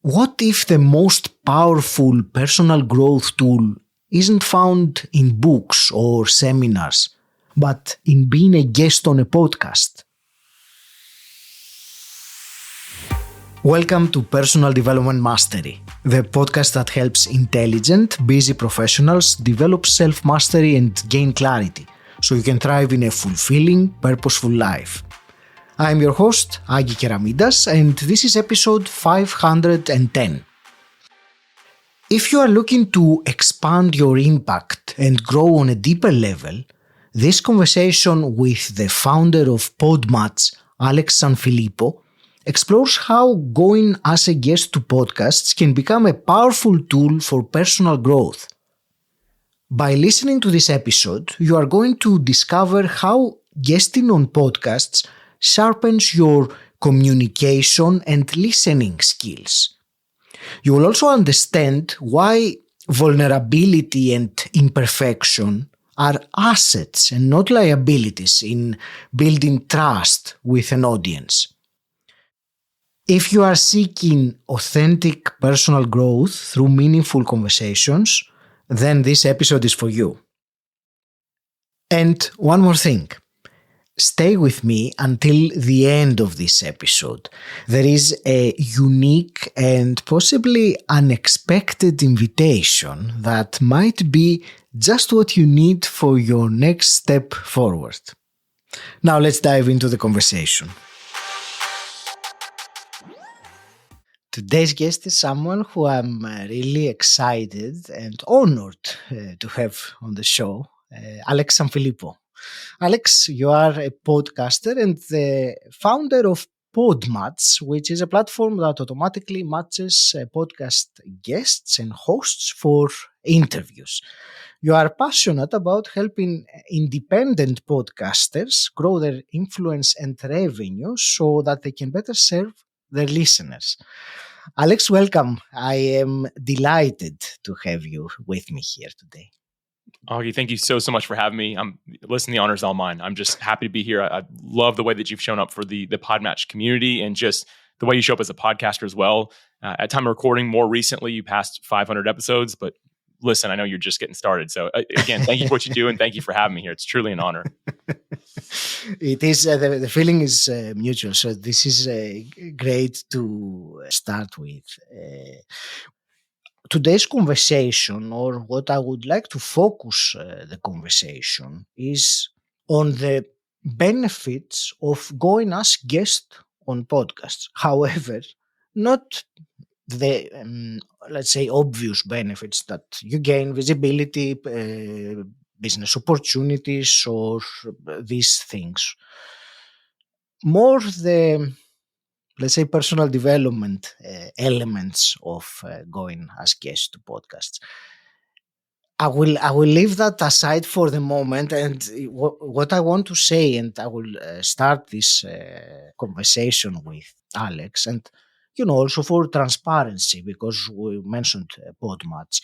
What if the most powerful personal growth tool isn't found in books or seminars, but in being a guest on a podcast? Welcome to Personal Development Mastery, the podcast that helps intelligent, busy professionals develop self-mastery and gain clarity, so you can thrive in a fulfilling, purposeful life. I'm your host, Agi Keramidas, and this is episode 510. If you are looking to expand your impact and grow on a deeper level, this conversation with the founder of PodMatch, Alex Sanfilippo, explores how going as a guest to podcasts can become a powerful tool for personal growth. By listening to this episode, you are going to discover how guesting on podcasts sharpens your communication and listening skills. You will also understand why vulnerability and imperfection are assets and not liabilities in building trust with an audience. If you are seeking authentic personal growth through meaningful conversations, then this episode is for you. And one more thing. Stay with me until the end of this episode. There is a unique and possibly unexpected invitation that might be just what you need for your next step forward. Now let's dive into the conversation. Today's guest is someone who I'm really excited and honored to have on the show, Alex Sanfilippo. Alex, you are a podcaster and the founder of PodMatch, which is a platform that automatically matches podcast guests and hosts for interviews. You are passionate about helping independent podcasters grow their influence and revenue so that they can better serve their listeners. Alex, welcome. I am delighted to have you with me here today. Augie, thank you so much for having me. Listen, the honor's all mine. I'm just happy to be here. I love the way that you've shown up for the PodMatch community and just the way you show up as a podcaster as well. At time of recording, more recently, you passed 500 episodes, but listen, I know you're just getting started. So again, thank you for what you do and thank you for having me here. It's truly an honor. It is, the feeling is mutual. So this is great to start with. Today's conversation, or what I would like to focus the conversation, is on the benefits of going as guest on podcasts. However, not the, let's say, obvious benefits that you gain, visibility, business opportunities, or these things. More the, let's say, personal development elements of going as guest to podcasts. I will leave that aside for the moment, and what I want to say, and I will start this conversation with Alex, and also for transparency, because we mentioned PodMatch.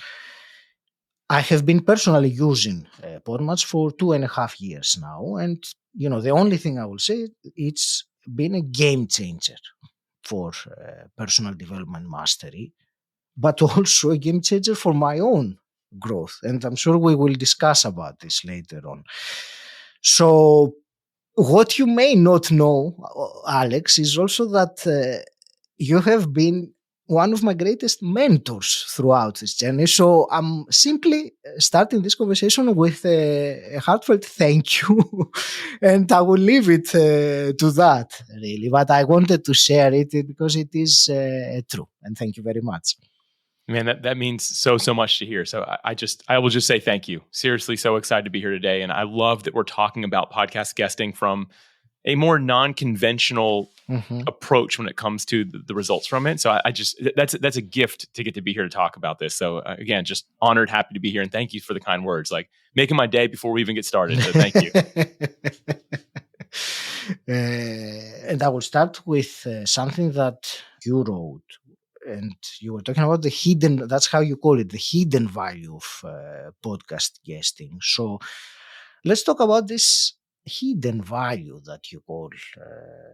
I have been personally using PodMatch for 2.5 years now, and the only thing I will say, it's been a game changer for personal development mastery, but also a game changer for my own growth. And I'm sure we will discuss about this later on. So what you may not know, Alex, is also that you have been one of my greatest mentors throughout this journey. So I'm simply starting this conversation with a heartfelt thank you. And I will leave it to that, really. But I wanted to share it because it is true. And thank you very much. Man, that means so much to hear. So I will just say thank you. Seriously, so excited to be here today. And I love that we're talking about podcast guesting from a more non-conventional approach when it comes to the results from it. So I just, that's a gift to get to be here to talk about this. So again, just honored, happy to be here. And thank you for the kind words, like making my day before we even get started. So thank you. And I will start with something that you wrote. And you were talking about the hidden, that's how you call it, the hidden value of podcast guesting. So let's talk about this hidden value that you call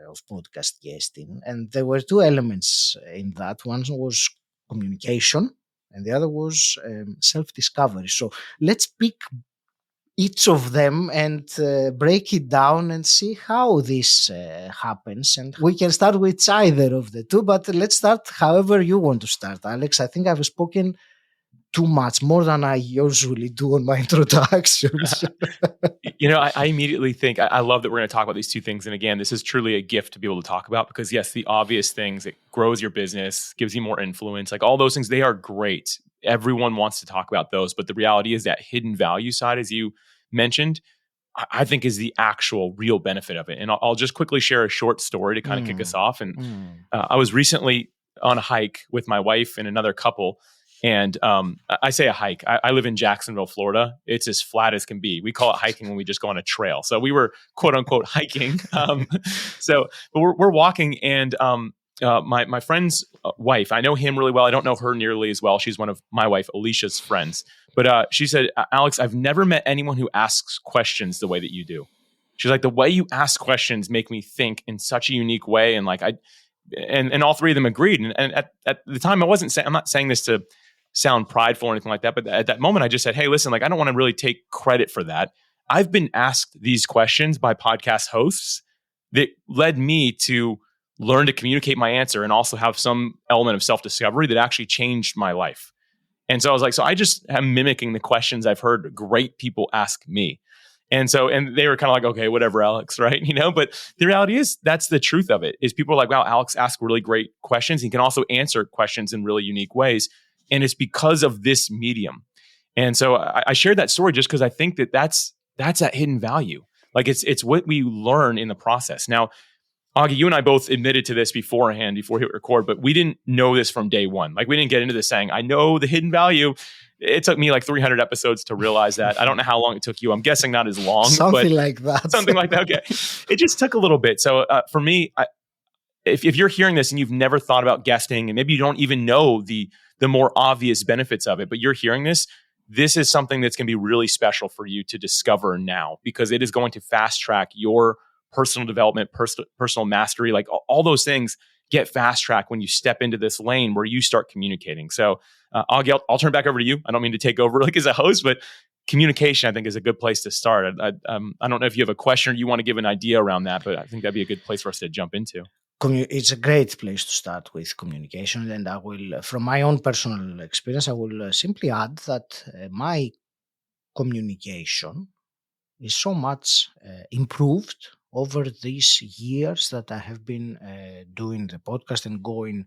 of podcast guesting. And there were two elements in that. One was communication, and the other was self-discovery. So let's pick each of them and break it down and see how this happens. And we can start with either of the two, but let's start however you want to start, Alex. I think I've spoken too much, more than I usually do on my introductions. I immediately think, I love that we're going to talk about these two things. And again, this is truly a gift to be able to talk about, because yes, the obvious things, it grows your business, gives you more influence, like all those things, they are great. Everyone wants to talk about those. But the reality is that hidden value side, as you mentioned, I think is the actual real benefit of it. And I'll just quickly share a short story to kind of kick us off. And I was recently on a hike with my wife and another couple. And I say a hike. I live in Jacksonville, Florida. It's as flat as can be. We call it hiking when we just go on a trail. So we were quote unquote hiking. But we're walking, and my friend's wife, I know him really well. I don't know her nearly as well. She's one of my wife Alicia's friends. But she said, Alex, I've never met anyone who asks questions the way that you do. She's like, the way you ask questions make me think in such a unique way. And like and all three of them agreed. And at the time, I'm not saying this to sound prideful or anything like that. But at that moment, I just said, hey, listen, like, I don't want to really take credit for that. I've been asked these questions by podcast hosts that led me to learn to communicate my answer and also have some element of self-discovery that actually changed my life. And so I was like, so I just am mimicking the questions I've heard great people ask me. And they were kind of like, okay, whatever, Alex, right? But the reality is that's the truth of it, is people are like, wow, Alex asks really great questions. He can also answer questions in really unique ways. And it's because of this medium. And so I shared that story just because I think that's that hidden value. Like it's what we learn in the process. Now, Augie, you and I both admitted to this beforehand, before we hit record, but we didn't know this from day one. Like, we didn't get into this saying, I know the hidden value. It took me like 300 episodes to realize that. I don't know how long it took you. I'm guessing not as long. Something like that. Something like that. Okay. It just took a little bit. So for me, if you're hearing this and you've never thought about guesting, and maybe you don't even know the more obvious benefits of it, but you're hearing this is something that's going to be really special for you to discover now, because it is going to fast track your personal development, personal mastery. Like all those things get fast track when you step into this lane where you start communicating. So Augie, I'll turn it back over to you. I don't mean to take over like as a host, but communication, I think, is a good place to start. I don't know if you have a question or you want to give an idea around that, but I think that'd be a good place for us to jump into. It's a great place to start with communication. And I will, from my own personal experience, I will simply add that my communication is so much improved over these years that I have been doing the podcast and going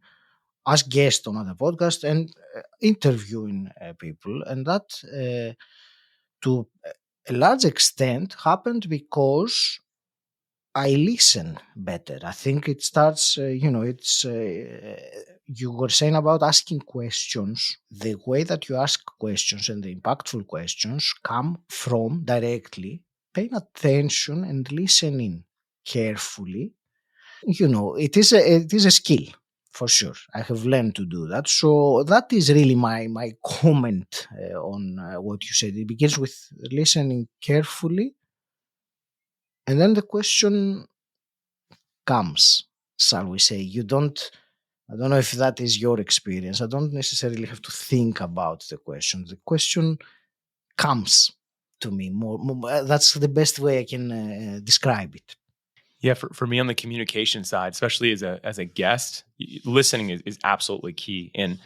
as guest on other podcasts and interviewing people. And that to a large extent happened because I listen better. I think it starts, it's, you were saying about asking questions. The way that you ask questions and the impactful questions come from directly paying attention and listening carefully. It is a skill for sure. I have learned to do that. So that is really my comment on what you said. It begins with listening carefully. And then the question comes, shall we say. I don't know if that is your experience. I don't necessarily have to think about the question. The question comes to me more. That's the best way I can describe it. Yeah, for me on the communication side, especially as a guest, listening is absolutely key. And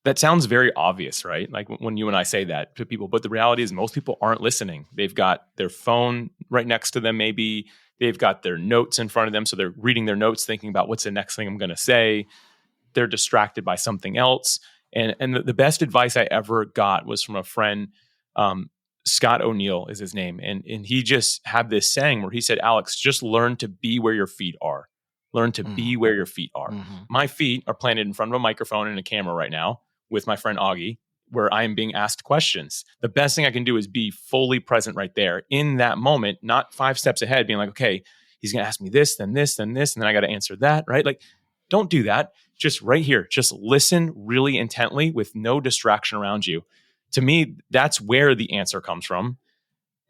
that sounds very obvious, right? Like when you and I say that to people, but the reality is most people aren't listening. They've got their phone right next to them. Maybe they've got their notes in front of them. So they're reading their notes, thinking about what's the next thing I'm going to say. They're distracted by something else. And the best advice I ever got was from a friend, Scott O'Neill is his name. And he just had this saying where he said, Alex, just learn to be where your feet are. Learn to be where your feet are. Mm-hmm. My feet are planted in front of a microphone and a camera right now with my friend Augie, where I am being asked questions. The best thing I can do is be fully present right there in that moment, not 5 steps ahead, being like, okay, he's going to ask me this, then this, then this, and then I got to answer that, right? Like, don't do that. Just right here, just listen really intently with no distraction around you. To me, that's where the answer comes from.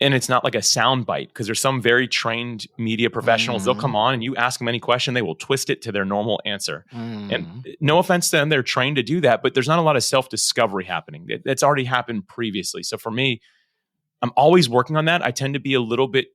and it's not like a sound bite, because there's some very trained media professionals, they'll come on and you ask them any question, they will twist it to their normal answer. And no offense to them, they're trained to do that, but there's not a lot of self-discovery happening. It's already happened previously. So for me, I'm always working on that. I tend to be a little bit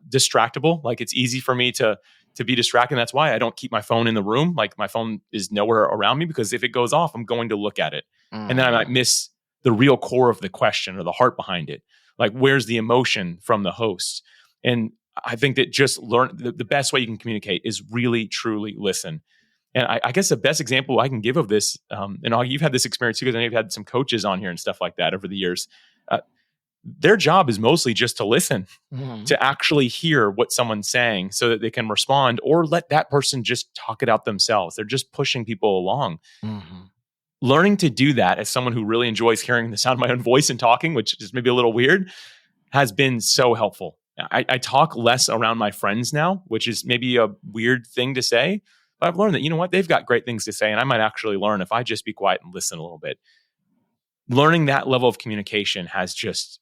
distractible. Like, it's easy for me to be distracted. That's why I don't keep my phone in the room. Like, my phone is nowhere around me, because if it goes off, I'm going to look at it. And then I might miss the real core of the question or the heart behind it. Like, where's the emotion from the host? And I think that just the best way you can communicate is really, truly listen. And I guess the best example I can give of this, and you've had this experience too, because I know you've had some coaches on here and stuff like that over the years. Their job is mostly just to listen, to actually hear what someone's saying so that they can respond, or let that person just talk it out themselves. They're just pushing people along. Learning to do that as someone who really enjoys hearing the sound of my own voice and talking, which is maybe a little weird, has been so helpful. I talk less around my friends now, which is maybe a weird thing to say, but I've learned that, you know what, they've got great things to say, and I might actually learn if I just be quiet and listen a little bit. Learning that level of communication has just,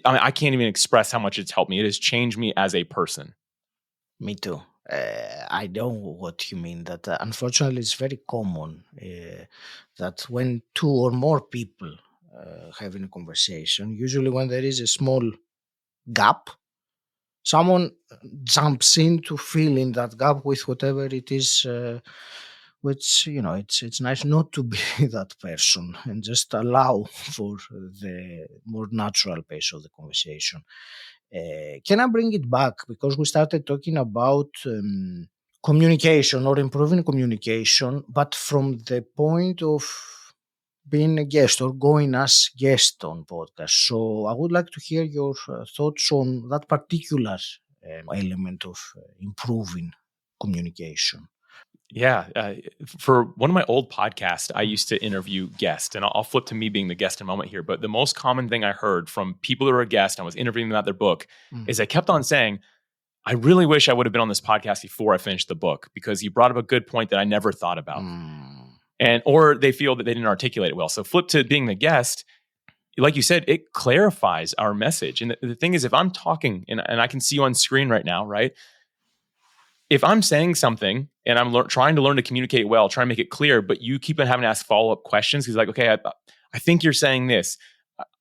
I can't even express how much it's helped me. It has changed me as a person. Me too. I know what you mean, that unfortunately it's very common that when two or more people having a conversation, usually when there is a small gap, someone jumps in to fill in that gap with whatever it is, which, it's nice not to be that person and just allow for the more natural pace of the conversation. Can I bring it back? Because we started talking about communication or improving communication, but from the point of being a guest or going as guest on podcast. So I would like to hear your thoughts on that particular element of improving communication. Yeah. For one of my old podcasts, I used to interview guests, and I'll flip to me being the guest in a moment here. But the most common thing I heard from people who were a guest, and I was interviewing them about their book, is they kept on saying, I really wish I would have been on this podcast before I finished the book, because you brought up a good point that I never thought about. Or they feel that they didn't articulate it well. So flip to being the guest, like you said, it clarifies our message. And the thing is, if I'm talking and I can see you on screen right now, right? If I'm saying something and I'm trying to learn to communicate well, trying to make it clear, but you keep on having to ask follow-up questions, because like, okay, I think you're saying this.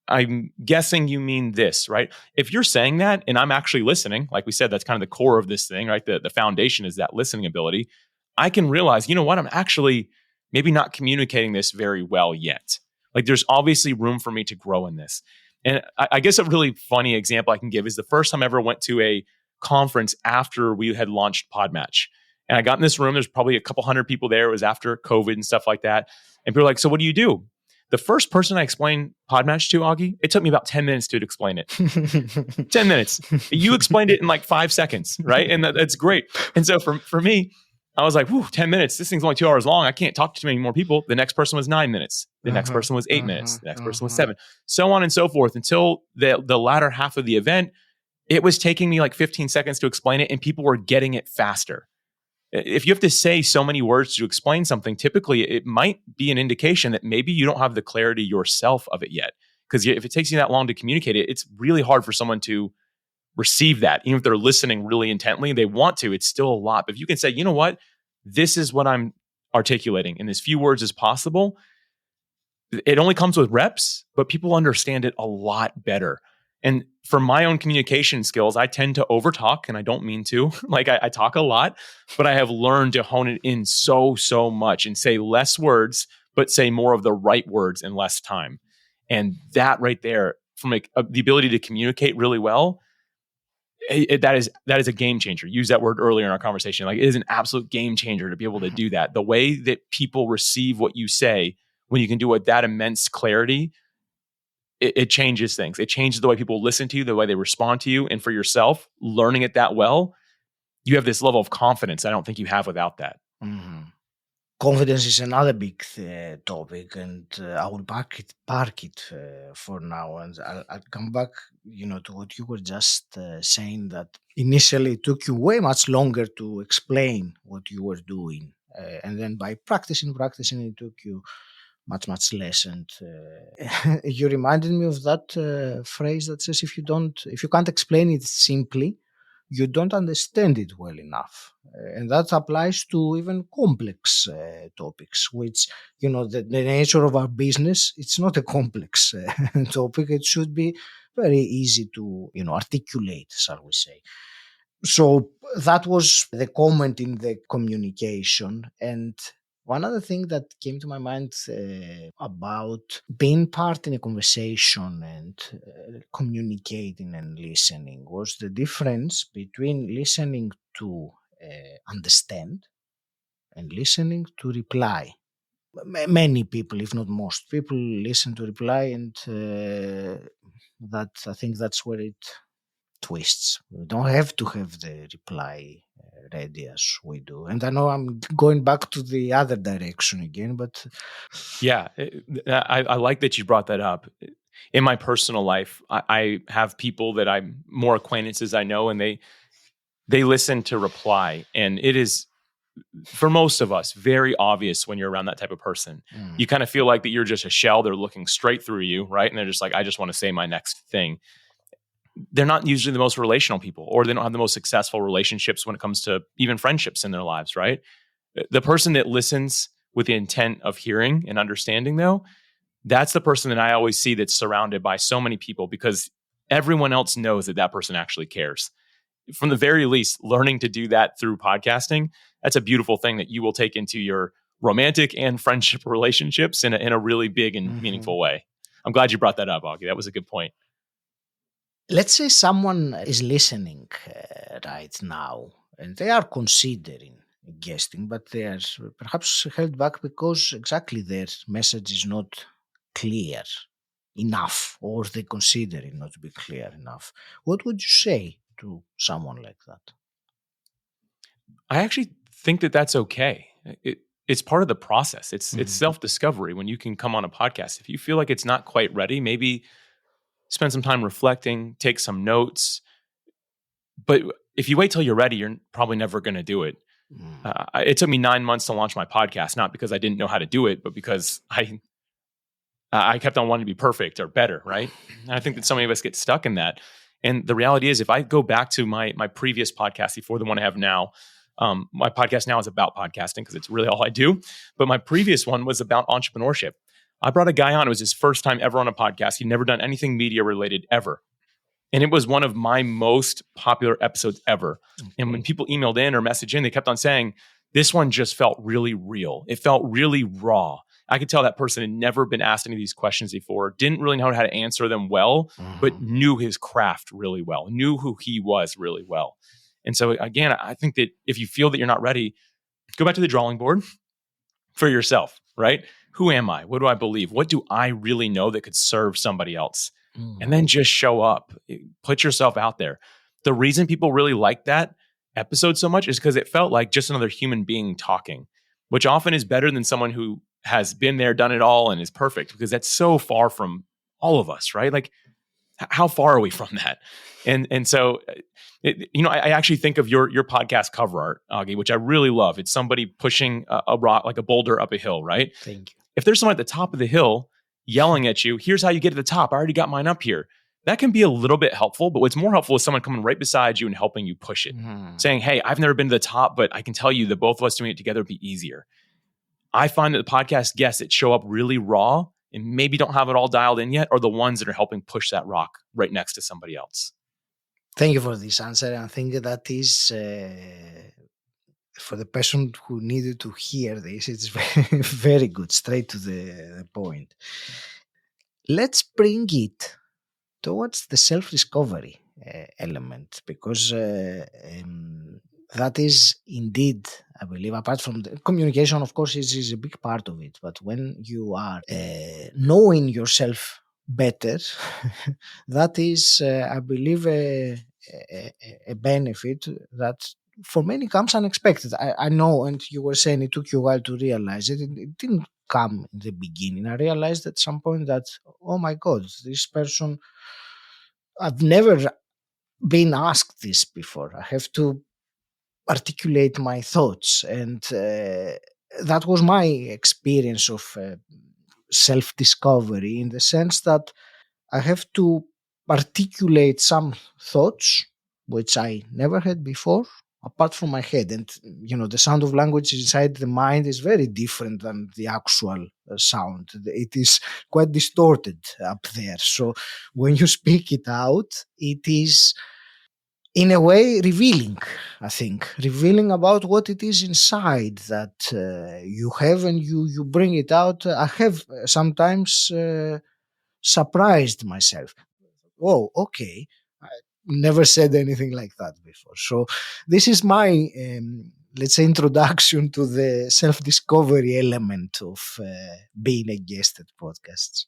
I'm guessing you mean this, right? If you're saying that and I'm actually listening, like we said, that's kind of the core of this thing, right? The foundation is that listening ability. I can realize, you know what? I'm actually maybe not communicating this very well yet. Like, there's obviously room for me to grow in this. And I guess a really funny example I can give is the first time I ever went to a conference after we had launched PodMatch. And I got in this room, there's probably a couple hundred people there. It was after COVID and stuff like that. And people were like, so what do you do? The first person I explained PodMatch to, Augie, it took me about 10 minutes to explain it. 10 minutes. You explained it in like 5 seconds, right? And that's great. And so for me, I was like, 10 minutes. This thing's only 2 hours long. I can't talk to too many more people. The next person was 9 minutes. The next person was 8 minutes. The next person was 7. So on and so forth, until the latter half of the event, it was taking me like 15 seconds to explain it, and people were getting it faster. If you have to say so many words to explain something, typically it might be an indication that maybe you don't have the clarity yourself of it yet. Because if it takes you that long to communicate it, it's really hard for someone to receive that. Even if they're listening really intently, they want to, it's still a lot. But if you can say, you know what, this is what I'm articulating in as few words as possible, it only comes with reps, but people understand it a lot better. And for my own communication skills, I tend to overtalk, and I don't mean to. Like, I talk a lot, but I have learned to hone it in so much and say less words, but say more of the right words in less time. And that right there, from the ability to communicate really well, that is a game changer. Use that word earlier in our conversation. Like, it is an absolute game changer to be able to do that. The way that people receive what you say, when you can do it with that immense clarity, it changes things. It changes the way people listen to you, the way they respond to you. And for yourself, learning it that well, you have this level of confidence I don't think you have without that. Confidence is another big topic, and I will park it for now, and I'll come back, to what you were just saying, that initially it took you way much longer to explain what you were doing, and then by practicing, it took you much less. And you reminded me of that phrase that says, if you can't explain it simply, you don't understand it well enough. And that applies to even complex topics, which, the nature of our business, it's not a complex topic. It should be very easy to, articulate, shall we say. So that was the comment in the communication. And one other thing that came to my mind about being part in a conversation and communicating and listening was the difference between listening to understand and listening to reply. Many people, if not most people, listen to reply, and I think that's where it twists. We don't have to have the reply ready as we do. And I know I'm going back to the other direction again, but Yeah, I like that you brought that up. In my personal life, I have people that I'm more acquaintances I know, and they listen to reply, and it is, for most of us, very obvious when you're around that type of person. You kind of feel like that you're just a shell. They're looking straight through you, right? And they're just like, I just want to say my next thing. They're not usually the most relational people, or they don't have the most successful relationships when it comes to even friendships in their lives, right? The person that listens with the intent of hearing and understanding, though, that's the person that I always see that's surrounded by so many people, because everyone else knows that that person actually cares. From the very least, learning to do that through podcasting, that's a beautiful thing that you will take into your romantic and friendship relationships in a really big and meaningful way. I'm glad you brought that up, Augie. That was a good point. Let's say someone is listening right now and they are considering guesting, but they are perhaps held back because exactly their message is not clear enough, or they consider it not to be clear enough. What would you say to someone like that? I actually think that that's okay. It's part of the process. It's self-discovery when you can come on a podcast. If you feel like it's not quite ready, maybe spend some time reflecting, take some notes. But if you wait till you're ready, you're probably never going to do it. It took me 9 months to launch my podcast, not because I didn't know how to do it, but because I kept on wanting to be perfect or better, right? And I think that so many of us get stuck in that. And the reality is, if I go back to my previous podcast before the one I have now, my podcast now is about podcasting because it's really all I do. But my previous one was about entrepreneurship. I brought a guy on. It was his first time ever on a podcast. He'd never done anything media related ever. And it was one of my most popular episodes ever. Okay. And when people emailed in or messaged in, they kept on saying, this one just felt really real. It felt really raw. I could tell that person had never been asked any of these questions before, didn't really know how to answer them well, but knew his craft really well, knew who he was really well. And so again, I think that if you feel that you're not ready, go back to the drawing board for yourself, right? Who am I? What do I believe? What do I really know that could serve somebody else? And then just show up, put yourself out there. The reason people really like that episode so much is because it felt like just another human being talking, which often is better than someone who has been there, done it all, and is perfect, because that's so far from all of us, right? Like, how far are we from that? And so, I actually think of your podcast cover art, Augie, which I really love. It's somebody pushing a rock, like a boulder, up a hill, right? Thank you. If there's someone at the top of the hill yelling at you, here's how you get to the top. I already got mine up here. That can be a little bit helpful, but what's more helpful is someone coming right beside you and helping you push it. Saying, hey, I've never been to the top, but I can tell you that both of us doing it together would be easier. I find that the podcast guests that show up really raw and maybe don't have it all dialed in yet are the ones that are helping push that rock right next to somebody else. Thank you for this answer. I think that is, for the person who needed to hear this, it's very, very good, straight to the point. Let's bring it towards the self-discovery element, because that is indeed, I believe, apart from the communication, of course, is a big part of it. But when you are knowing yourself better, that is, I believe, a benefit that for many comes unexpected. I know, and you were saying it took you a while to realize it. It didn't come in the beginning. I realized at some point that, oh my God, this person, I've never been asked this before. I have to articulate my thoughts. And that was my experience of self-discovery, in the sense that I have to articulate some thoughts which I never had before, apart from my head. And, the sound of language inside the mind is very different than the actual sound. It is quite distorted up there. So when you speak it out, it is in a way revealing, I think, revealing about what it is inside that you have, and you bring it out. I have sometimes surprised myself. Oh, okay. I never said anything like that before. So this is my, let's say, introduction to the self-discovery element of being a guest at podcasts.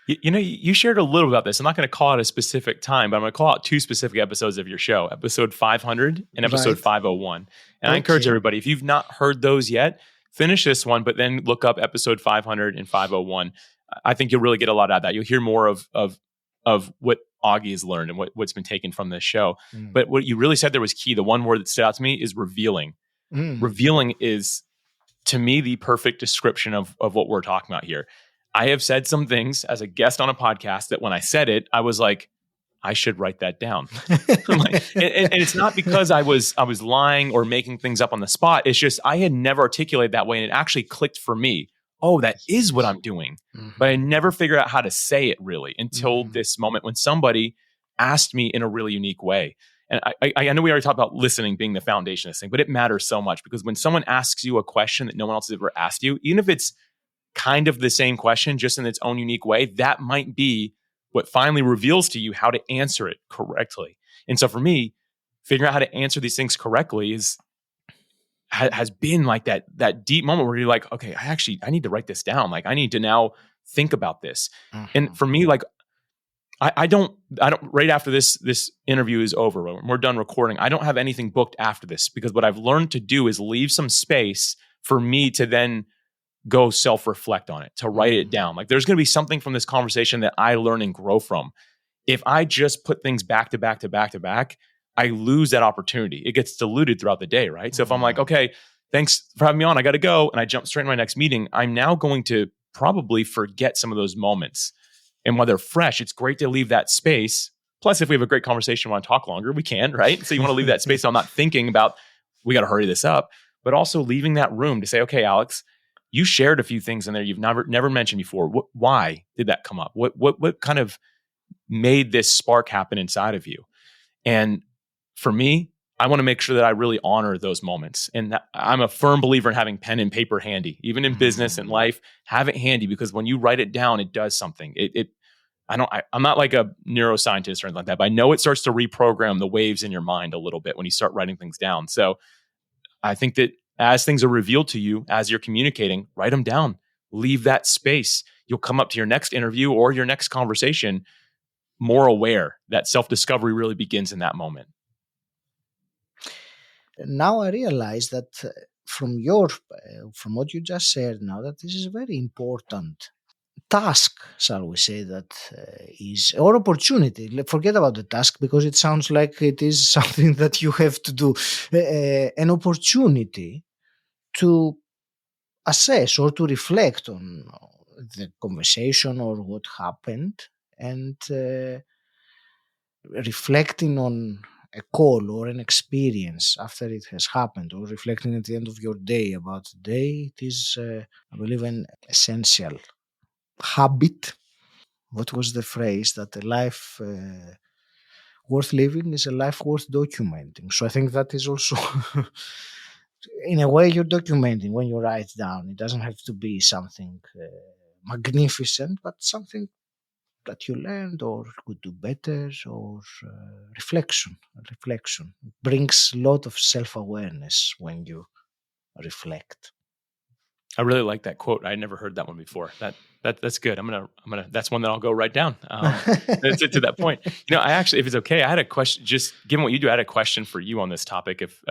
You shared a little about this. I'm not going to call out a specific time, but I'm going to call out two specific episodes of your show, episode 500 and episode 501. And I encourage everybody, if you've not heard those yet, finish this one, but then look up episode 500 and 501. I think you'll really get a lot out of that. You'll hear more of what Augie has learned and what's been taken from this show. But what you really said there was key. The one word that stood out to me is revealing. Revealing is, to me, the perfect description of what we're talking about here. I have said some things as a guest on a podcast that when I said it, I was like, I should write that down. and it's not because I was lying or making things up on the spot. It's just I had never articulated that way, and it actually clicked for me. Oh, that is what I'm doing. But I never figured out how to say it really until this moment when somebody asked me in a really unique way. And I know we already talked about listening being the foundation of this thing, but it matters so much because when someone asks you a question that no one else has ever asked you, even if it's kind of the same question, just in its own unique way, that might be what finally reveals to you how to answer it correctly. And so for me, figuring out how to answer these things correctly has been like that deep moment where you're like, okay, I need to write this down. Like I need to now think about this. And for me, like I don't right after this interview is over, when we're done recording, I don't have anything booked after this, because what I've learned to do is leave some space for me to then go self-reflect on it, to write it down. Like there's going to be something from this conversation that I learn and grow from. If I just put things back to back to back to back, I lose that opportunity. It gets diluted throughout the day, right? So if I'm like, okay, thanks for having me on, I got to go, and I jump straight to my next meeting, I'm now going to probably forget some of those moments. And while they're fresh, it's great to leave that space. Plus, if we have a great conversation, want to talk longer, we can, right? So you want to leave that space. So I'm not thinking about, we got to hurry this up, but also leaving that room to say, okay, Alex, you shared a few things in there you've never mentioned before. Why did that come up? What kind of made this spark happen inside of you? And for me, I want to make sure that I really honor those moments. And I'm a firm believer in having pen and paper handy, even in business and life. Have it handy, because when you write it down, it does something. I'm not like a neuroscientist or anything like that, but I know it starts to reprogram the waves in your mind a little bit when you start writing things down. So I think that as things are revealed to you, as you're communicating, write them down. Leave that space. You'll come up to your next interview or your next conversation more aware. That self-discovery really begins in that moment. Now I realize that from what you just said now, that this is a very important task, shall we say, that is, or opportunity. Forget about the task, because it sounds like it is something that you have to do. An opportunity to assess or to reflect on the conversation or what happened, and reflecting on a call or an experience after it has happened, or reflecting at the end of your day about the day. It is, I believe, an essential habit. What was the phrase? That a life worth living is a life worth documenting. So I think that is also, in a way, you're documenting when you write down. It doesn't have to be something magnificent, but something that you learned or could do better, or reflection. Reflection brings a lot of self-awareness when you reflect. I really like that quote. I never heard that one before. That's good. I'm gonna. That's one that I'll go write down. That's it to that point. I actually, if it's okay, I had a question. Just given what you do, I had a question for you on this topic. If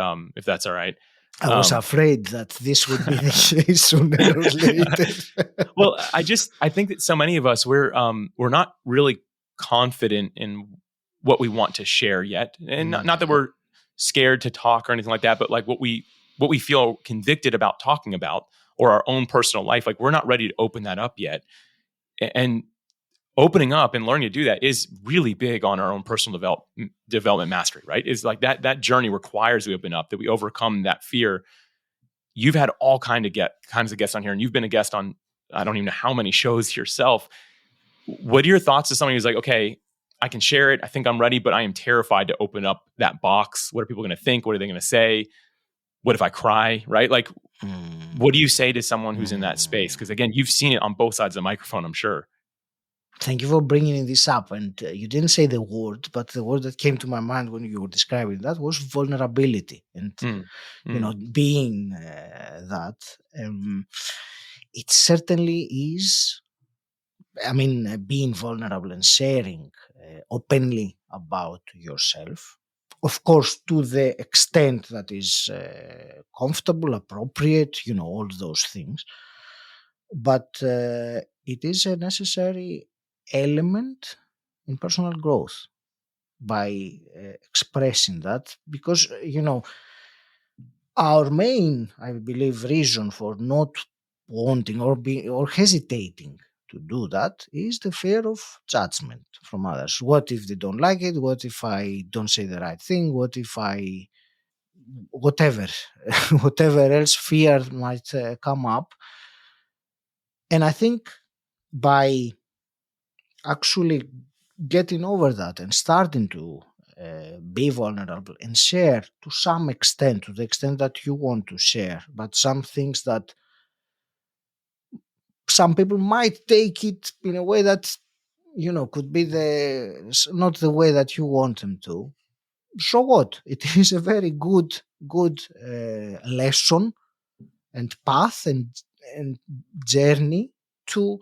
that's all right. I was afraid that this would be the case sooner or later. Well, I think that so many of us, we're not really confident in what we want to share yet, and not that we're scared to talk or anything like that, but like what we feel convicted about talking about, or our own personal life, like we're not ready to open that up yet. And opening up and learning to do that is really big on our own personal development mastery, right? Is like that journey requires we open up, that we overcome that fear. You've had all kinds of guests on here, and you've been a guest on, I don't even know how many shows yourself. What are your thoughts to somebody who's like, okay, I can share it, I think I'm ready, but I am terrified to open up that box. What are people going to think? What are they going to say? What if I cry, right? Like, what do you say to someone who's in that space? Because again, you've seen it on both sides of the microphone, I'm sure. Thank you for bringing this up. And you didn't say the word, but the word that came to my mind when you were describing that was vulnerability. And, being that, it certainly is, being vulnerable and sharing openly about yourself. Of course, to the extent that is comfortable, appropriate, all those things. But it is a necessary element in personal growth by expressing that, because our main, I believe, reason for not wanting or hesitating to do that is the fear of judgment from others. What if they don't like it? What if I don't say the right thing? What if I whatever whatever else fear might come up? And I think by actually getting over that and starting to be vulnerable and share to some extent, to the extent that you want to share, but some things that some people might take it in a way that could be not the way that you want them to. So what? It is a very good lesson and path and journey to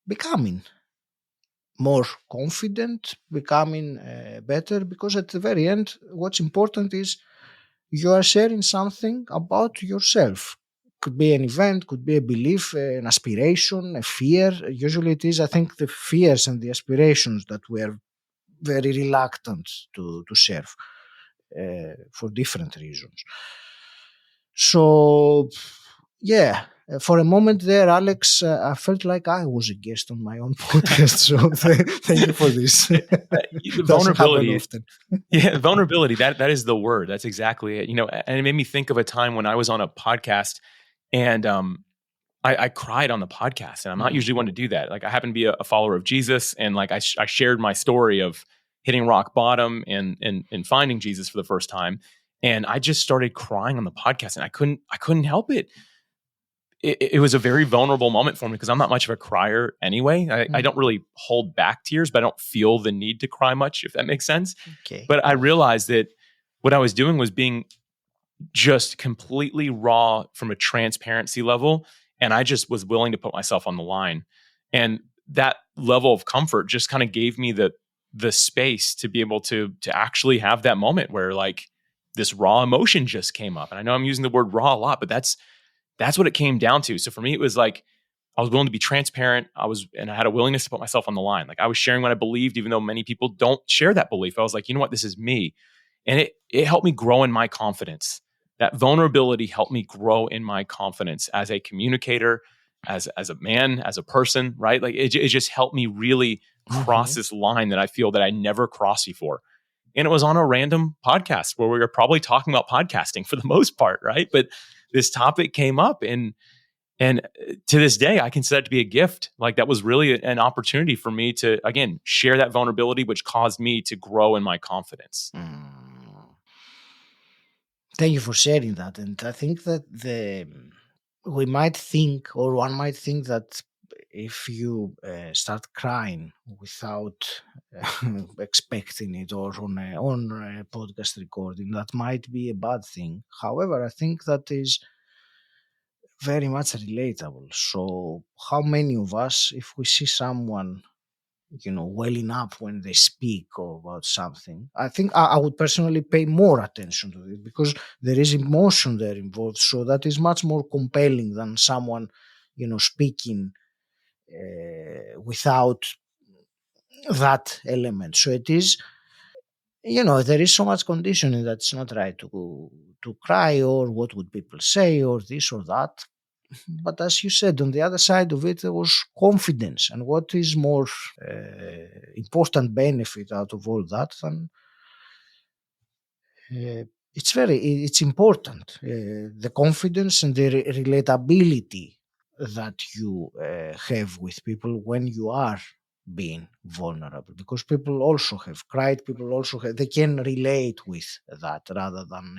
becoming more confident, becoming better, because at the very end, what's important is you are sharing something about yourself. Could be an event, could be a belief, an aspiration, a fear. Usually it is, I think, the fears and the aspirations that we are very reluctant to share for different reasons. So, yeah, for a moment there, Alex, I felt like I was a guest on my own podcast. So thank you for this. Vulnerability. Yeah, vulnerability. That is the word. That's exactly it. And it made me think of a time when I was on a podcast and I cried on the podcast, and I'm not usually one to do that. Like, I happen to be a follower of Jesus, and like I shared my story of hitting rock bottom and finding Jesus for the first time, and I just started crying on the podcast, and I couldn't help it. It was a very vulnerable moment for me because I'm not much of a crier anyway. I don't really hold back tears, but I don't feel the need to cry much, if that makes sense. Okay. But I realized that what I was doing was being just completely raw from a transparency level. And I just was willing to put myself on the line. And that level of comfort just kind of gave me the space to be able to actually have that moment where like this raw emotion just came up. And I know I'm using the word raw a lot, but that's what it came down to. So for me, it was like, I was willing to be transparent. And I had a willingness to put myself on the line. Like, I was sharing what I believed, even though many people don't share that belief. I was like, you know what, this is me. And it helped me grow in my confidence. That vulnerability helped me grow in my confidence as a communicator, as a man, as a person, right? Like, it just helped me really cross this line that I feel that I never crossed before. And it was on a random podcast where we were probably talking about podcasting for the most part, right? But this topic came up, and to this day, I consider it to be a gift. Like, that was really an opportunity for me to, again, share that vulnerability, which caused me to grow in my confidence. Thank you for sharing that. And I think that one might think that if you start crying without expecting it, or on a podcast recording, that might be a bad thing. However, I think that is very much relatable. So how many of us, if we see someone welling up when they speak about something, I think I would personally pay more attention to it, because there is emotion there involved. So that is much more compelling than someone, speaking without that element. So it is, there is so much conditioning that it's not right to cry, or what would people say, or this or that. But as you said, on the other side of it, there was confidence. And what is more important benefit out of all that than it's important. The confidence and the relatability that you have with people when you are being vulnerable, because people also have cried, people also have, they can relate with that rather than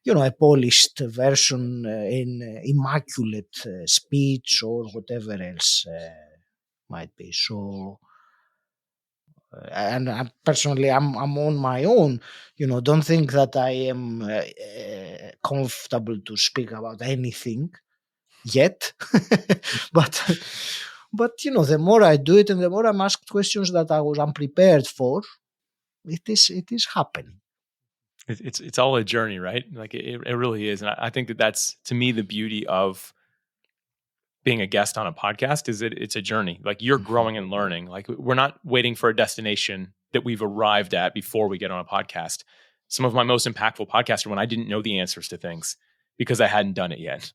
a polished version in immaculate speech or whatever else might be. So and personally, I'm on my own. Don't think that I am comfortable to speak about anything yet. but the more I do it, and the more I'm asked questions that I was unprepared for, it is happening. It's all a journey, right? Like it really is, and I think that's to me the beauty of being a guest on a podcast is it's a journey. Like you're growing and learning. Like we're not waiting for a destination that we've arrived at before we get on a podcast. Some of my most impactful podcasts are when I didn't know the answers to things because I hadn't done it yet.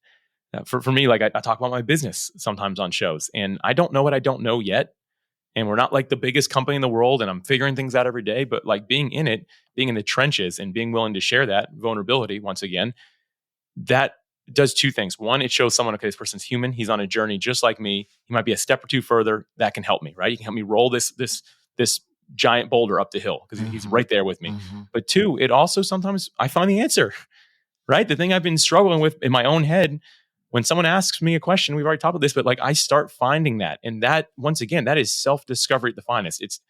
For me, like I talk about my business sometimes on shows, and I don't know what I don't know yet. And we're not like the biggest company in the world, and I'm figuring things out every day. But like being in it, being in the trenches, and being willing to share that vulnerability once again, that does two things. One, it shows someone, okay, this person's human. He's on a journey just like me. He might be a step or two further. That can help me, right? You can help me roll this giant boulder up the hill because he's right there with me. But two, it also sometimes I find the answer, right? The thing I've been struggling with in my own head, when someone asks me a question, we've already talked about this, but like I start finding that. And that, once again, that is self-discovery at the finest.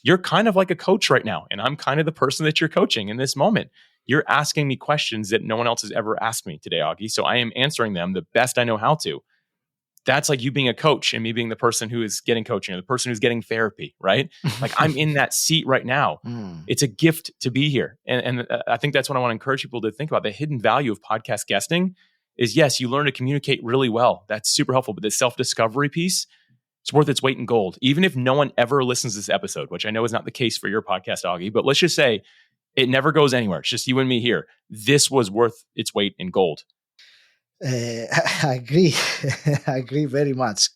You're kind of like a coach right now. And I'm kind of the person that you're coaching in this moment. You're asking me questions that no one else has ever asked me today, Augie. So I am answering them the best I know how to. That's like you being a coach and me being the person who is getting coaching or the person who's getting therapy, right? Like I'm in that seat right now. It's a gift to be here. And I think that's what I want to encourage people to think about. The hidden value of podcast guesting is, yes, you learn to communicate really well. That's super helpful. But the self-discovery piece, it's worth its weight in gold. Even if no one ever listens to this episode, which I know is not the case for your podcast, Augie, but let's just say it never goes anywhere. It's just you and me here. This was worth its weight in gold. I agree. I agree very much.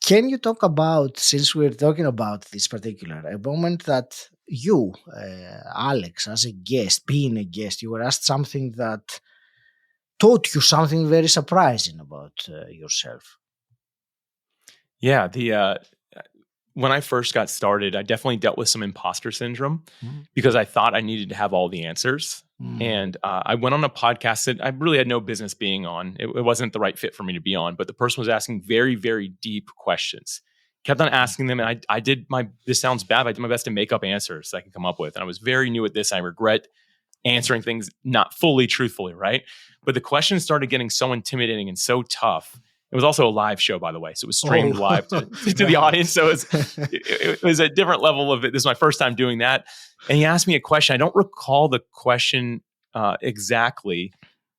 Can you talk about, since we're talking about this particular, a moment that you, Alex, as a guest, being a guest, you were asked something that taught you something very surprising about yourself? Yeah, when I first got started, I definitely dealt with some imposter syndrome because I thought I needed to have all the answers. And I went on a podcast that I really had no business being on. It wasn't the right fit for me to be on, but the person was asking very, very deep questions. Kept on asking them, and I did this sounds bad, but I did my best to make up answers I could come up with. And I was very new at this. I regret answering things not fully truthfully, right? But the questions started getting so intimidating and so tough. It was also a live show, by the way. So it was streamed live to the audience. So it was a different level of it. This is my first time doing that. And he asked me a question. I don't recall the question exactly,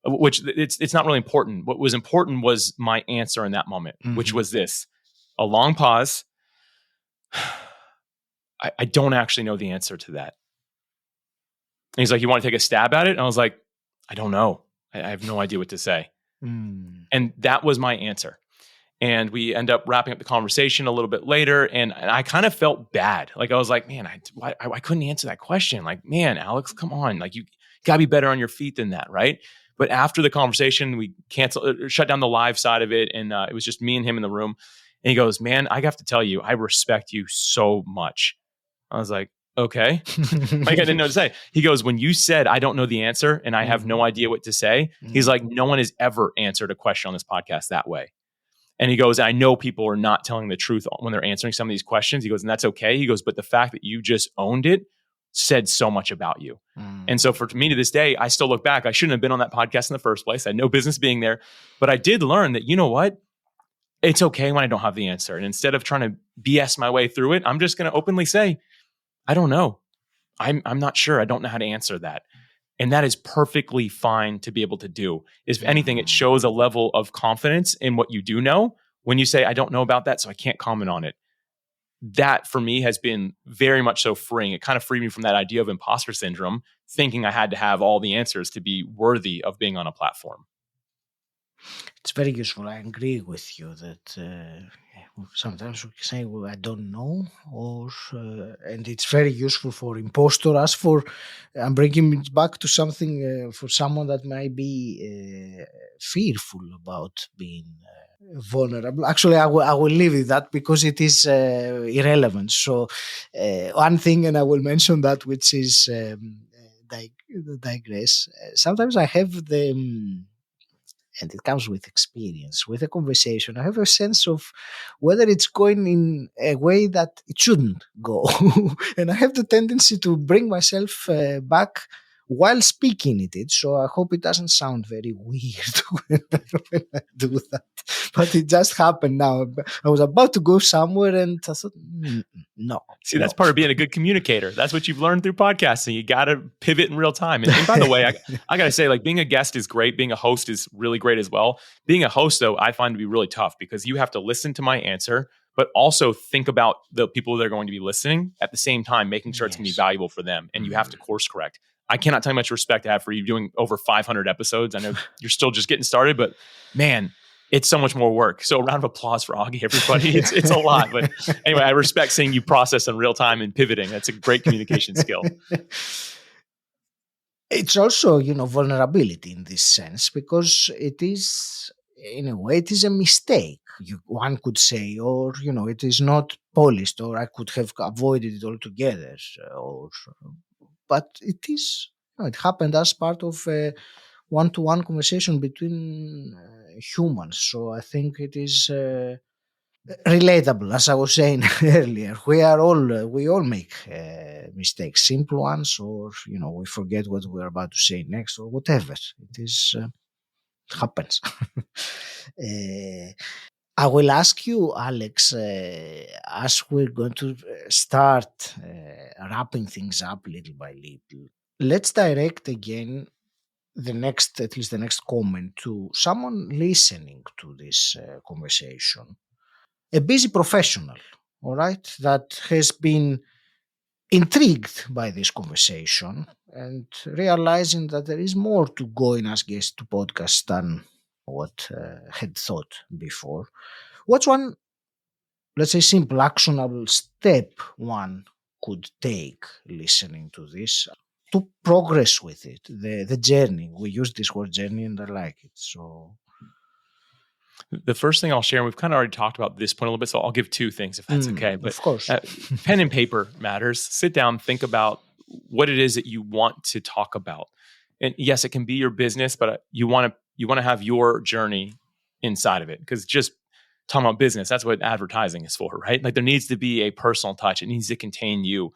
which it's not really important. What was important was my answer in that moment, which was this: a long pause. I don't actually know the answer to that. And he's like, you want to take a stab at it? And I was like, I don't know. I have no idea what to say. And that was my answer. And we end up wrapping up the conversation a little bit later. And I kind of felt bad. Like I was like, man, I couldn't answer that question. Like, man, Alex, come on. Like you got to be better on your feet than that, right? But after the conversation, we shut down the live side of it. And it was just me and him in the room. And he goes, man, I have to tell you, I respect you so much. I was like, okay. Like I didn't know what to say. He goes, when you said, I don't know the answer and I have no idea what to say, he's like, no one has ever answered a question on this podcast that way. And he goes, I know people are not telling the truth when they're answering some of these questions. He goes, and that's okay. He goes, but the fact that you just owned it said so much about you. And so for me to this day, I still look back. I shouldn't have been on that podcast in the first place. I had no business being there, but I did learn that, you know what? It's okay when I don't have the answer. And instead of trying to BS my way through it, I'm just going to openly say, I don't know. I'm not sure. I don't know how to answer that. And that is perfectly fine to be able to do. If anything, it shows a level of confidence in what you do know when you say, I don't know about that, so I can't comment on it. That for me has been very much so freeing. It kind of freed me from that idea of imposter syndrome, thinking I had to have all the answers to be worthy of being on a platform. It's very useful. I agree with you that sometimes we say, well, I don't know, or and it's very useful for imposter. As for, I'm bringing it back to something for someone that might be fearful about being vulnerable. Actually, I will leave it that because it is irrelevant. So one thing, and I will mention that, which is digress. Sometimes I have the and it comes with experience, with a conversation. I have a sense of whether it's going in a way that it shouldn't go. And I have the tendency to bring myself back while speaking it. So I hope it doesn't sound very weird when I do that. But it just happened now. I was about to go somewhere and I thought, no. See, that's part of being a good communicator. That's what you've learned through podcasting. You got to pivot in real time. And by the way, I got to say, like, being a guest is great. Being a host is really great as well. Being a host, though, I find to be really tough because you have to listen to my answer, but also think about the people that are going to be listening at the same time, making sure it's going to be valuable for them. And you have to course correct. I cannot tell you how much respect I have for you doing over 500 episodes. I know you're still just getting started, but man, it's so much more work. So a round of applause for Augie, everybody. It's a lot. But anyway, I respect seeing you process in real time and pivoting. That's a great communication skill. It's also, vulnerability in this sense, because it is, in a way, it is a mistake. One could say, or, it is not polished, or I could have avoided it altogether. But it is, it happened as part of a one-to-one conversation between humans. So I think it is relatable, as I was saying earlier. We all make mistakes, simple ones, or we forget what we're about to say next, or whatever. It is happens. I will ask you, Alex, as we're going to start wrapping things up little by little. Let's direct again at least the next comment to someone listening to this conversation. A busy professional, all right, that has been intrigued by this conversation and realizing that there is more to going as guest to podcast than what had thought before. What's one, let's say, simple actionable step one could take listening to this to progress with it, the journey? We use this word journey and I like it. So the first thing I'll share, and we've kind of already talked about this point a little bit, so I'll give two things if that's okay. But of course, pen and paper matters. Sit down, think about what it is that you want to talk about. And yes, it can be your business, but you want to have your journey inside of it, because just talking about business, that's what advertising is for, right? Like, there needs to be a personal touch. It needs to contain you.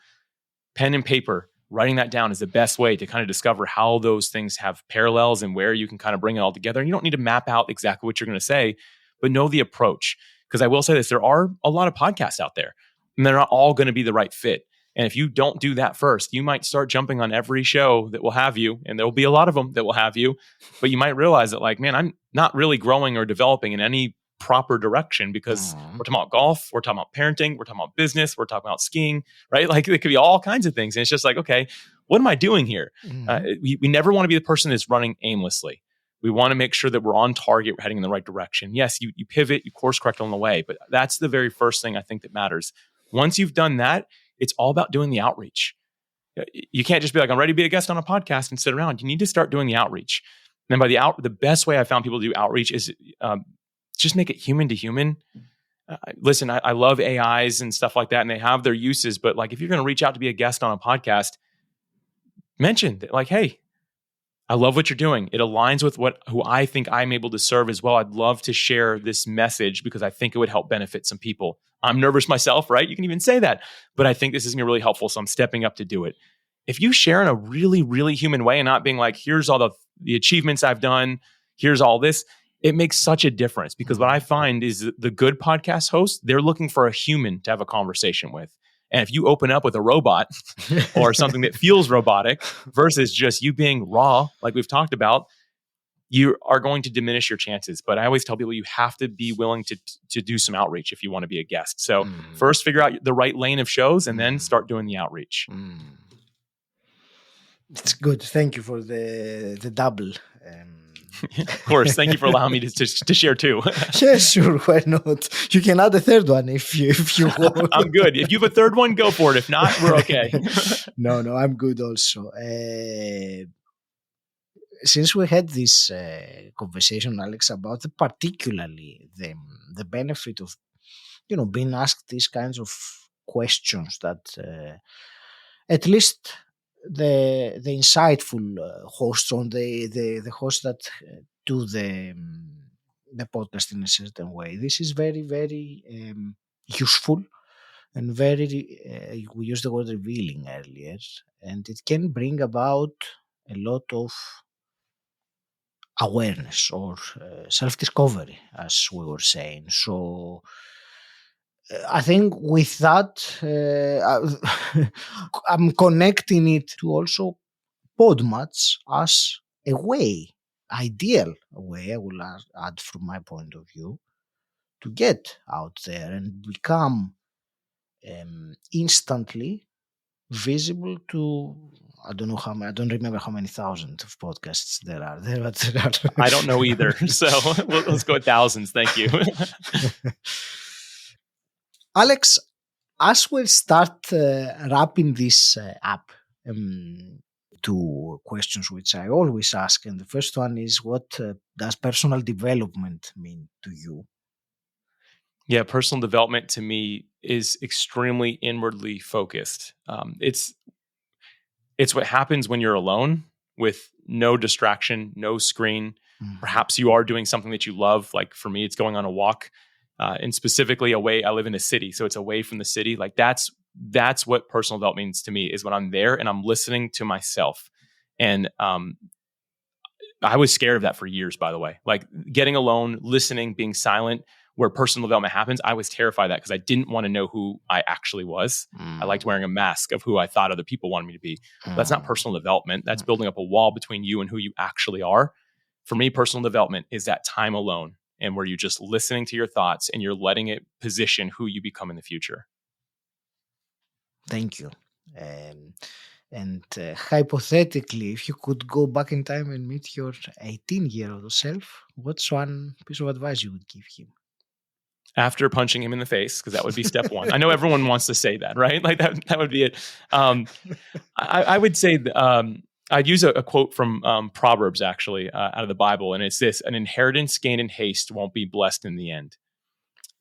Pen and paper, writing that down is the best way to kind of discover how those things have parallels and where you can kind of bring it all together. And you don't need to map out exactly what you're going to say, but know the approach. Because I will say this, there are a lot of podcasts out there, and they're not all going to be the right fit. And if you don't do that first, you might start jumping on every show that will have you, and there will be a lot of them that will have you, but you might realize that, like, man, I'm not really growing or developing in any proper direction, because we're talking about golf, we're talking about parenting, we're talking about business, we're talking about skiing, right? Like, it could be all kinds of things. And it's just like, okay, what am I doing here? We never want to be the person that's running aimlessly. We want to make sure that we're on target, we're heading in the right direction. Yes, you pivot, you course correct on the way, but that's the very first thing I think that matters. Once you've done that, it's all about doing the outreach. You can't just be like, I'm ready to be a guest on a podcast and sit around. You need to start doing the outreach. And by the best way I found people to do outreach is just make it human to human. Listen, I love AIs and stuff like that, and they have their uses. But like, if you're going to reach out to be a guest on a podcast, mention that, like, hey, I love what you're doing. It aligns with who I think I'm able to serve as well. I'd love to share this message because I think it would help benefit some people. I'm nervous myself, right? You can even say that, but I think this is going to be really helpful, so I'm stepping up to do it. If you share in a really, really human way and not being like, here's all the achievements I've done, here's all this, it makes such a difference. Because what I find is the good podcast hosts, they're looking for a human to have a conversation with. And if you open up with a robot or something that feels robotic versus just you being raw, like we've talked about, you are going to diminish your chances. But I always tell people you have to be willing to do some outreach if you want to be a guest. So first figure out the right lane of shows and then start doing the outreach. It's good. Thank you for the double Of course. Thank you for allowing me to share too. Yes, sure. Why not? You can add a third one if you want. I'm good. If you have a third one, go for it. If not, we're okay. No, I'm good also. Since we had this conversation, Alex, about particularly the benefit of being asked these kinds of questions that at least the insightful hosts on the hosts that do the podcast in a certain way. This is very, very useful and very, we used the word revealing earlier, and it can bring about a lot of awareness or self-discovery, as we were saying. So I think with that, I'm connecting it to also PodMatch as a way, ideal way, I will add from my point of view, to get out there and become instantly visible to, I don't know how many, I don't remember how many thousands of podcasts there are. I don't know either. So let's go with thousands. Thank you. Alex, as we start wrapping this up, two questions which I always ask, and the first one is, what does personal development mean to you? Yeah, personal development to me is extremely inwardly focused. It's what happens when you're alone with no distraction, no screen. Mm-hmm. Perhaps you are doing something that you love. Like for me, it's going on a walk, and specifically away. I live in a city, so it's away from the city. Like that's what personal development means to me, is when I'm there and I'm listening to myself. And I was scared of that for years, by the way. Like getting alone, listening, being silent, where personal development happens, I was terrified of that because I didn't want to know who I actually was. I liked wearing a mask of who I thought other people wanted me to be. That's not personal development. That's building up a wall between you and who you actually are. For me, personal development is that time alone, and where you're just listening to your thoughts and you're letting it position who you become in the future. Thank you. And hypothetically, if you could go back in time and meet your 18-year-old self, what's one piece of advice you would give him? After punching him in the face, because that would be step one. I know everyone wants to say that, right? Like that would be it. I would say I'd use a quote from Proverbs, actually, out of the Bible. And it's this: an inheritance gained in haste won't be blessed in the end.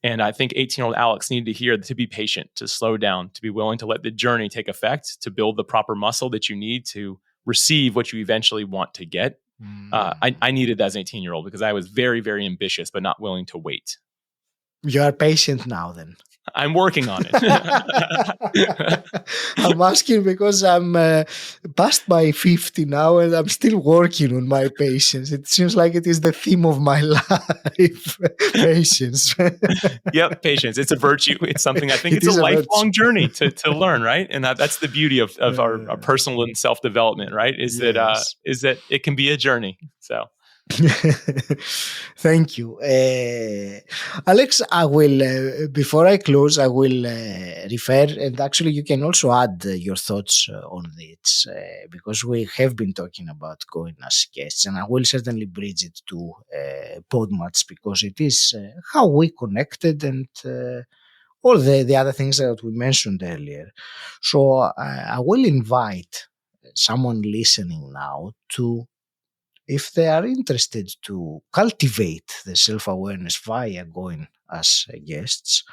And I think 18-year-old Alex needed to hear to be patient, to slow down, to be willing to let the journey take effect, to build the proper muscle that you need to receive what you eventually want to get. I needed that as an 18-year-old because I was very, very ambitious, but not willing to wait. You are patient now, then. I'm working on it. I'm asking because I'm past my 50 now and I'm still working on my patience. It seems like it is the theme of my life. Patience. Yep, patience. It's a virtue. It's something I think it's a lifelong journey to learn, right? And that's the beauty of our personal and self-development, right? Is that it can be a journey. So thank you. Alex, I will, before I close, I will refer, and actually you can also add your thoughts on this, because we have been talking about going as guests, and I will certainly bridge it to PodMatch, because it is how we connected and all the other things that we mentioned earlier. So I will invite someone listening now to, if they are interested to cultivate the self-awareness via going as guests,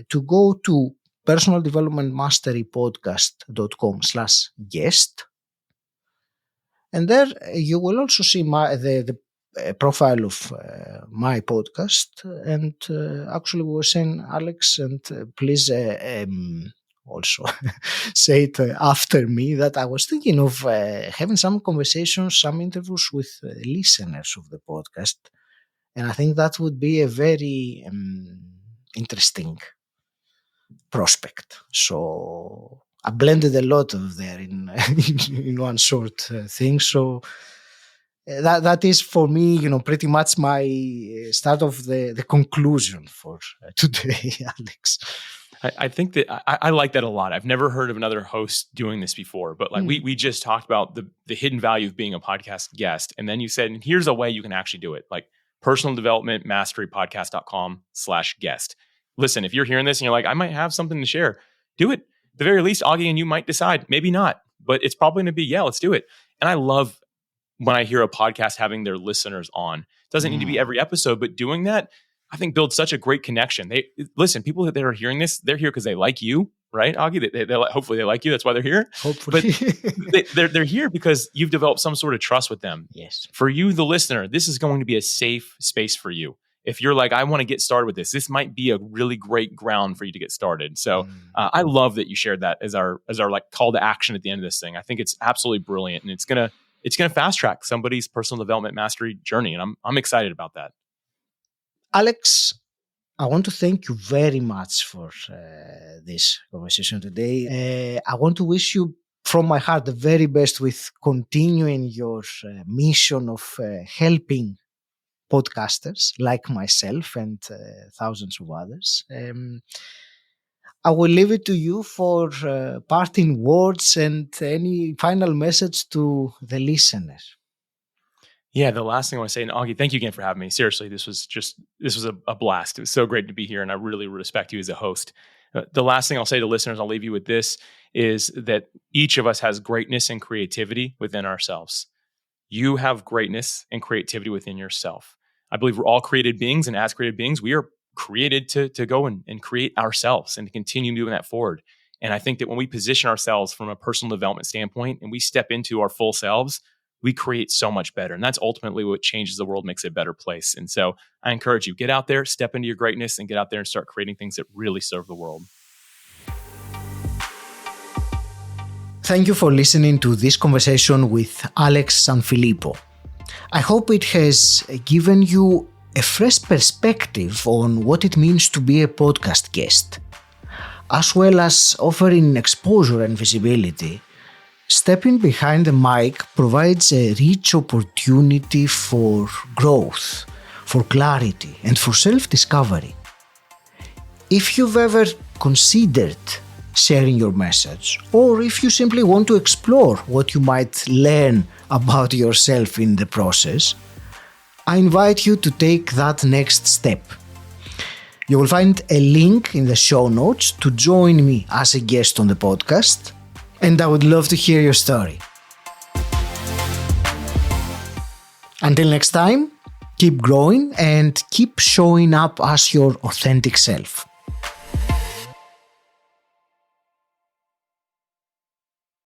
to go to personaldevelopmentmasterypodcast.com/guest. And there you will also see the profile of my podcast. And actually we were saying, Alex, and please also say it after me, that I was thinking of having some conversations, some interviews with listeners of the podcast. And I think that would be a very interesting prospect. So I blended a lot of there in one short thing. So that is for me, pretty much my start of the conclusion for today, Alex. I think that I like that a lot. I've never heard of another host doing this before, but like we just talked about the hidden value of being a podcast guest. And then you said, and here's a way you can actually do it. Like personal development mastery podcast.com/guest. Listen, if you're hearing this and you're like, I might have something to share, do it. At the very least, Augie and you might decide, maybe not, but it's probably going to be, yeah, let's do it. And I love when I hear a podcast having their listeners on. It doesn't need to be every episode, but doing that, I think builds such a great connection. Listen, people that are hearing this, they're here because they like you, right, Augie? Hopefully they like you. That's why they're here. Hopefully. But they're here because you've developed some sort of trust with them. Yes. For you, the listener, this is going to be a safe space for you. If you're like, I want to get started with this might be a really great ground for you to get started. So I love that you shared that as our like call to action at the end of this thing. I think it's absolutely brilliant, and it's gonna fast track somebody's personal development mastery journey, and I'm excited about that. Alex, I want to thank you very much for this conversation today. I want to wish you from my heart the very best with continuing your mission of helping podcasters like myself and thousands of others. I will leave it to you for parting words and any final message to the listener. Yeah, the last thing I want to say, and Augie, thank you again for having me. Seriously, this was a blast. It was so great to be here, and I really respect you as a host. The last thing I'll say to listeners, I'll leave you with this, is that each of us has greatness and creativity within ourselves. You have greatness and creativity within yourself. I believe we're all created beings, and as created beings, we are created to go and create ourselves and to continue moving that forward. And I think that when we position ourselves from a personal development standpoint and we step into our full selves, we create so much better. And that's ultimately what changes the world, makes it a better place. And so I encourage you, get out there, step into your greatness, and get out there and start creating things that really serve the world. Thank you for listening to this conversation with Alex Sanfilippo. I hope it has given you a fresh perspective on what it means to be a podcast guest, as well as offering exposure and visibility. Stepping behind the mic provides a rich opportunity for growth, for clarity, and for self-discovery. If you've ever considered sharing your message, or if you simply want to explore what you might learn about yourself in the process, I invite you to take that next step. You will find a link in the show notes to join me as a guest on the podcast, and I would love to hear your story. Until next time, keep growing and keep showing up as your authentic self.